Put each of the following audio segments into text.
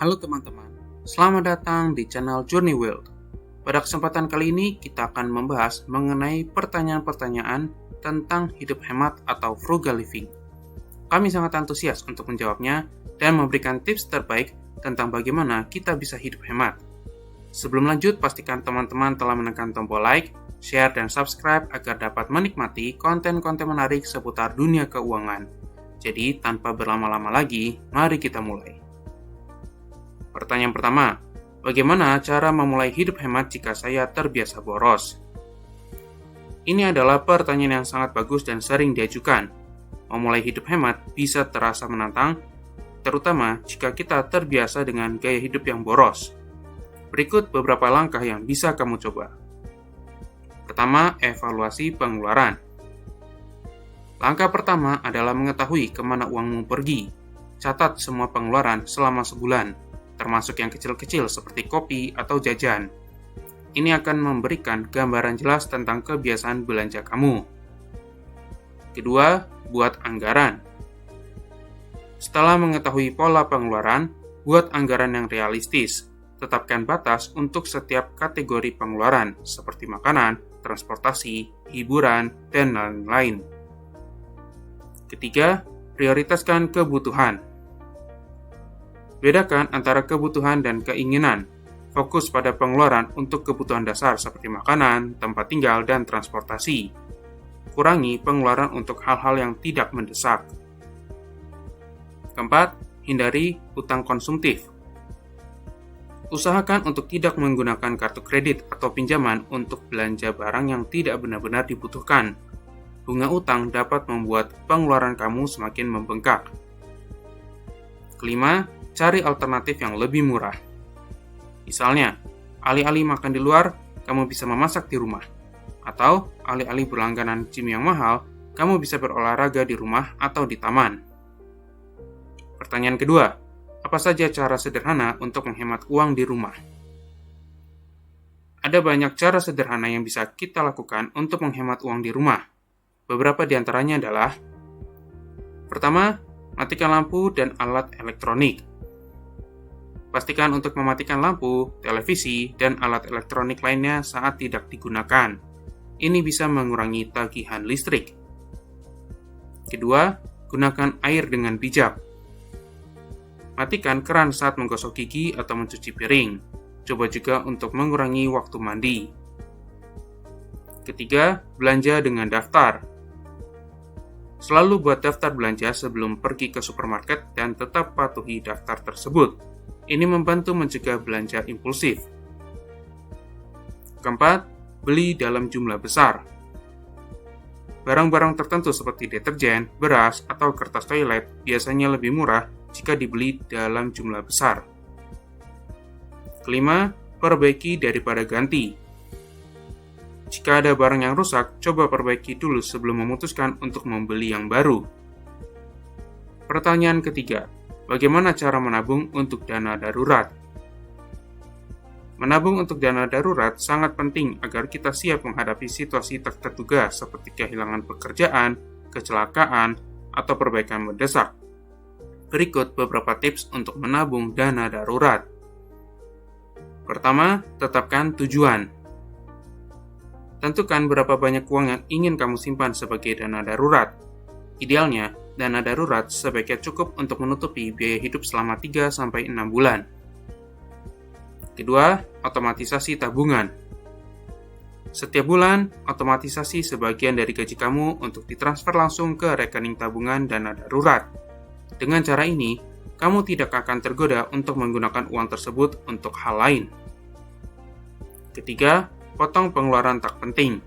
Halo teman-teman, selamat datang di channel Journey World. Pada kesempatan kali ini kita akan membahas mengenai pertanyaan-pertanyaan tentang hidup hemat atau frugal living. Kami sangat antusias untuk menjawabnya dan memberikan tips terbaik tentang bagaimana kita bisa hidup hemat. Sebelum lanjut, pastikan teman-teman telah menekan tombol like, share, dan subscribe agar dapat menikmati konten-konten menarik seputar dunia keuangan. Jadi, tanpa berlama-lama lagi, mari kita mulai. Pertanyaan pertama, bagaimana cara memulai hidup hemat jika saya terbiasa boros? Ini adalah pertanyaan yang sangat bagus dan sering diajukan. Memulai hidup hemat bisa terasa menantang, terutama jika kita terbiasa dengan gaya hidup yang boros. Berikut beberapa langkah yang bisa kamu coba. Pertama, evaluasi pengeluaran. Langkah pertama adalah mengetahui kemana uangmu pergi. Catat semua pengeluaran selama sebulan, termasuk yang kecil-kecil seperti kopi atau jajan. Ini akan memberikan gambaran jelas tentang kebiasaan belanja kamu. Kedua, buat anggaran. Setelah mengetahui pola pengeluaran, buat anggaran yang realistis. Tetapkan batas untuk setiap kategori pengeluaran, seperti makanan, transportasi, hiburan, dan lain-lain. Ketiga, prioritaskan kebutuhan. Bedakan antara kebutuhan dan keinginan. Fokus pada pengeluaran untuk kebutuhan dasar seperti makanan, tempat tinggal, dan transportasi. Kurangi pengeluaran untuk hal-hal yang tidak mendesak. Keempat, hindari hutang konsumtif. Usahakan untuk tidak menggunakan kartu kredit atau pinjaman untuk belanja barang yang tidak benar-benar dibutuhkan. Bunga utang dapat membuat pengeluaran kamu semakin membengkak. Kelima, cari alternatif yang lebih murah. Misalnya, alih-alih makan di luar, kamu bisa memasak di rumah. Atau, alih-alih berlangganan gym yang mahal, kamu bisa berolahraga di rumah atau di taman. Pertanyaan kedua, apa saja cara sederhana untuk menghemat uang di rumah? Ada banyak cara sederhana yang bisa kita lakukan untuk menghemat uang di rumah. Beberapa di antaranya adalah: pertama, matikan lampu dan alat elektronik. Pastikan untuk mematikan lampu, televisi, dan alat elektronik lainnya saat tidak digunakan. Ini bisa mengurangi tagihan listrik. Kedua, gunakan air dengan bijak. Matikan keran saat menggosok gigi atau mencuci piring. Coba juga untuk mengurangi waktu mandi. Ketiga, belanja dengan daftar. Selalu buat daftar belanja sebelum pergi ke supermarket dan tetap patuhi daftar tersebut. Ini membantu mencegah belanja impulsif. Keempat, beli dalam jumlah besar. Barang-barang tertentu seperti deterjen, beras, atau kertas toilet biasanya lebih murah jika dibeli dalam jumlah besar. Kelima, perbaiki daripada ganti. Jika ada barang yang rusak, coba perbaiki dulu sebelum memutuskan untuk membeli yang baru. Pertanyaan ketiga, bagaimana cara menabung untuk dana darurat? Menabung untuk dana darurat sangat penting agar kita siap menghadapi situasi tak terduga seperti kehilangan pekerjaan, kecelakaan, atau perbaikan mendesak. Berikut beberapa tips untuk menabung dana darurat. Pertama, tetapkan tujuan. Tentukan berapa banyak uang yang ingin kamu simpan sebagai dana darurat. Idealnya, dana darurat sebaiknya cukup untuk menutupi biaya hidup selama 3-6 bulan. Kedua, otomatisasi tabungan. Setiap bulan, otomatisasi sebagian dari gaji kamu untuk ditransfer langsung ke rekening tabungan dana darurat. Dengan cara ini, kamu tidak akan tergoda untuk menggunakan uang tersebut untuk hal lain. Ketiga, potong pengeluaran tak penting.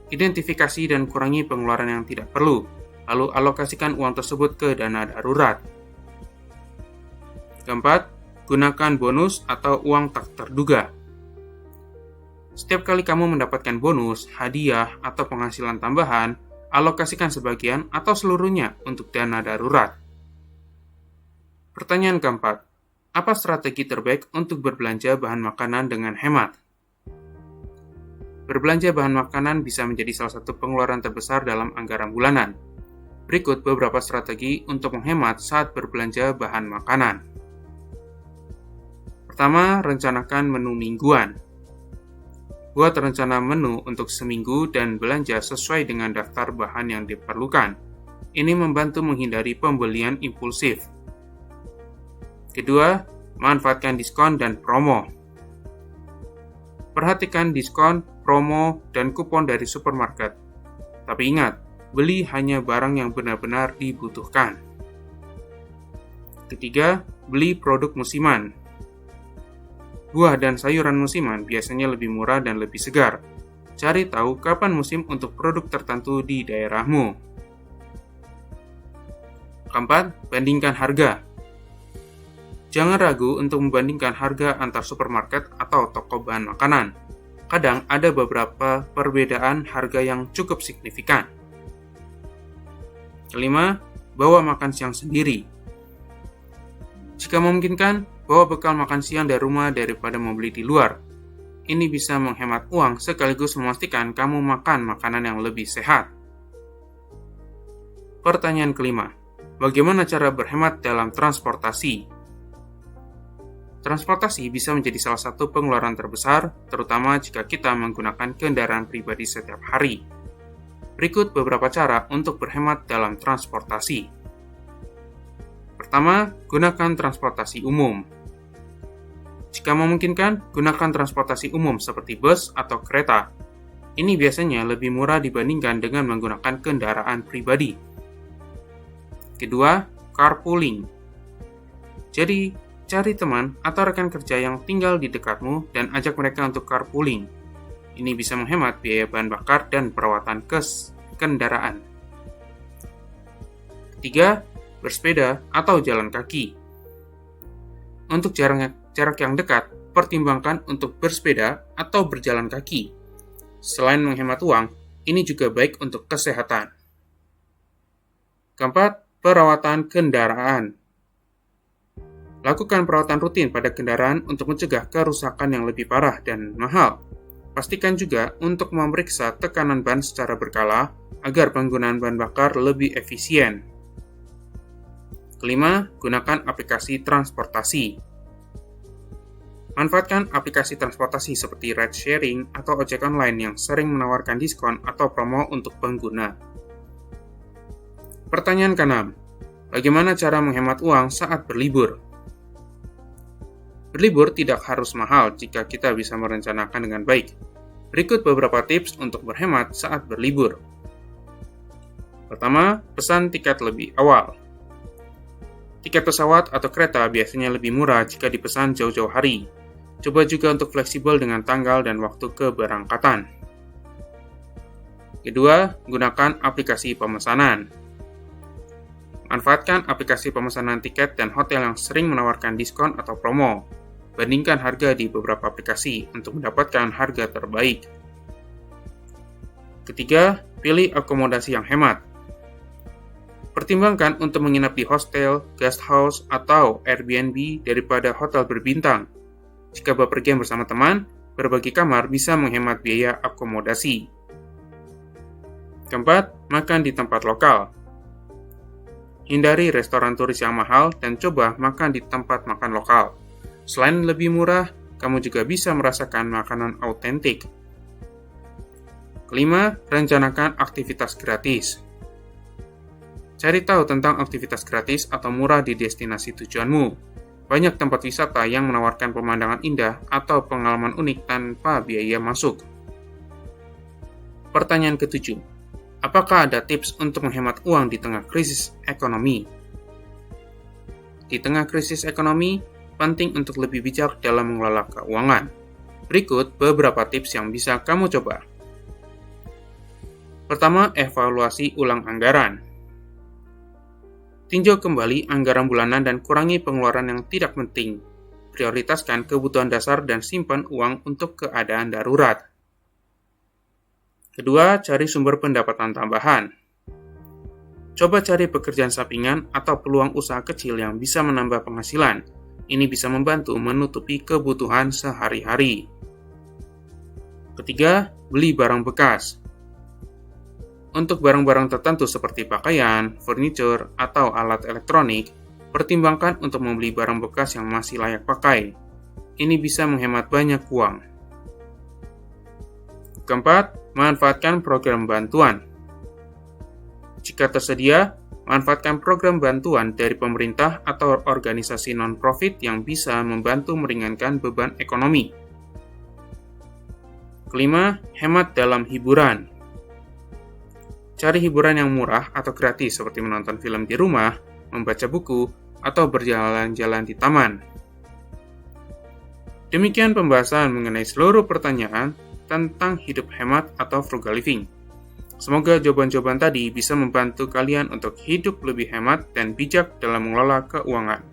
Identifikasi dan kurangi pengeluaran yang tidak perlu, lalu alokasikan uang tersebut ke dana darurat. Keempat, gunakan bonus atau uang tak terduga. Setiap kali kamu mendapatkan bonus, hadiah, atau penghasilan tambahan, alokasikan sebagian atau seluruhnya untuk dana darurat. Pertanyaan keempat, apa strategi terbaik untuk berbelanja bahan makanan dengan hemat? Berbelanja bahan makanan bisa menjadi salah satu pengeluaran terbesar dalam anggaran bulanan. Berikut beberapa strategi untuk menghemat saat berbelanja bahan makanan. Pertama, rencanakan menu mingguan. Buat rencana menu untuk seminggu dan belanja sesuai dengan daftar bahan yang diperlukan. Ini membantu menghindari pembelian impulsif. Kedua, manfaatkan diskon dan promo. Perhatikan diskon, promo, dan kupon dari supermarket. Tapi ingat, beli hanya barang yang benar-benar dibutuhkan. Ketiga, beli produk musiman. Buah dan sayuran musiman biasanya lebih murah dan lebih segar. Cari tahu kapan musim untuk produk tertentu di daerahmu. Keempat, bandingkan harga. Jangan ragu untuk membandingkan harga antar supermarket atau toko bahan makanan. Kadang ada beberapa perbedaan harga yang cukup signifikan. Kelima, bawa makan siang sendiri. Jika memungkinkan, bawa bekal makan siang dari rumah daripada membeli di luar. Ini bisa menghemat uang sekaligus memastikan kamu makan makanan yang lebih sehat. Pertanyaan kelima, bagaimana cara berhemat dalam transportasi? Transportasi bisa menjadi salah satu pengeluaran terbesar, terutama jika kita menggunakan kendaraan pribadi setiap hari. Berikut beberapa cara untuk berhemat dalam transportasi. Pertama, gunakan transportasi umum. Jika memungkinkan, gunakan transportasi umum seperti bus atau kereta. Ini biasanya lebih murah dibandingkan dengan menggunakan kendaraan pribadi. Kedua, carpooling. Jadi, cari teman atau rekan kerja yang tinggal di dekatmu dan ajak mereka untuk carpooling. Ini bisa menghemat biaya bahan bakar dan perawatan kendaraan. Ketiga, bersepeda atau jalan kaki. Untuk jarak yang dekat, pertimbangkan untuk bersepeda atau berjalan kaki. Selain menghemat uang, ini juga baik untuk kesehatan. Keempat, perawatan kendaraan. Lakukan perawatan rutin pada kendaraan untuk mencegah kerusakan yang lebih parah dan mahal. Pastikan juga untuk memeriksa tekanan ban secara berkala agar penggunaan bahan bakar lebih efisien. Kelima, gunakan aplikasi transportasi. Manfaatkan aplikasi transportasi seperti ride sharing atau ojek online yang sering menawarkan diskon atau promo untuk pengguna. Pertanyaan ke-6, bagaimana cara menghemat uang saat berlibur? Berlibur tidak harus mahal jika kita bisa merencanakan dengan baik. Berikut beberapa tips untuk berhemat saat berlibur. Pertama, pesan tiket lebih awal. Tiket pesawat atau kereta biasanya lebih murah jika dipesan jauh-jauh hari. Coba juga untuk fleksibel dengan tanggal dan waktu keberangkatan. Kedua, gunakan aplikasi pemesanan. Manfaatkan aplikasi pemesanan tiket dan hotel yang sering menawarkan diskon atau promo. Bandingkan harga di beberapa aplikasi untuk mendapatkan harga terbaik. Ketiga, pilih akomodasi yang hemat. Pertimbangkan untuk menginap di hostel, guest house, atau Airbnb daripada hotel berbintang. Jika bepergian bersama teman, berbagi kamar bisa menghemat biaya akomodasi. Keempat, makan di tempat lokal. Hindari restoran turis yang mahal dan coba makan di tempat makan lokal. Selain lebih murah, kamu juga bisa merasakan makanan autentik. Kelima, rencanakan aktivitas gratis. Cari tahu tentang aktivitas gratis atau murah di destinasi tujuanmu. Banyak tempat wisata yang menawarkan pemandangan indah atau pengalaman unik tanpa biaya masuk. Pertanyaan ke-7. Apakah ada tips untuk menghemat uang di tengah krisis ekonomi? Di tengah krisis ekonomi, penting untuk lebih bijak dalam mengelola keuangan. Berikut beberapa tips yang bisa kamu coba. Pertama, evaluasi ulang anggaran. Tinjau kembali anggaran bulanan dan kurangi pengeluaran yang tidak penting. Prioritaskan kebutuhan dasar dan simpan uang untuk keadaan darurat. Kedua, cari sumber pendapatan tambahan. Coba cari pekerjaan sampingan atau peluang usaha kecil yang bisa menambah penghasilan. Ini bisa membantu menutupi kebutuhan sehari-hari. Ketiga, beli barang bekas. Untuk barang-barang tertentu seperti pakaian, furniture, atau alat elektronik, pertimbangkan untuk membeli barang bekas yang masih layak pakai. Ini bisa menghemat banyak uang. Keempat, manfaatkan program bantuan. Jika tersedia, manfaatkan program bantuan dari pemerintah atau organisasi non-profit yang bisa membantu meringankan beban ekonomi. Kelima, hemat dalam hiburan. Cari hiburan yang murah atau gratis seperti menonton film di rumah, membaca buku, atau berjalan-jalan di taman. Demikian pembahasan mengenai seluruh pertanyaan tentang hidup hemat atau frugal living. Semoga jawaban-jawaban tadi bisa membantu kalian untuk hidup lebih hemat dan bijak dalam mengelola keuangan.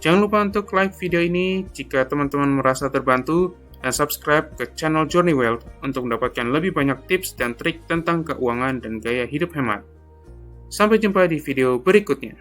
Jangan lupa untuk like video ini jika teman-teman merasa terbantu, dan subscribe ke channel Journey Wealth untuk mendapatkan lebih banyak tips dan trik tentang keuangan dan gaya hidup hemat. Sampai jumpa di video berikutnya.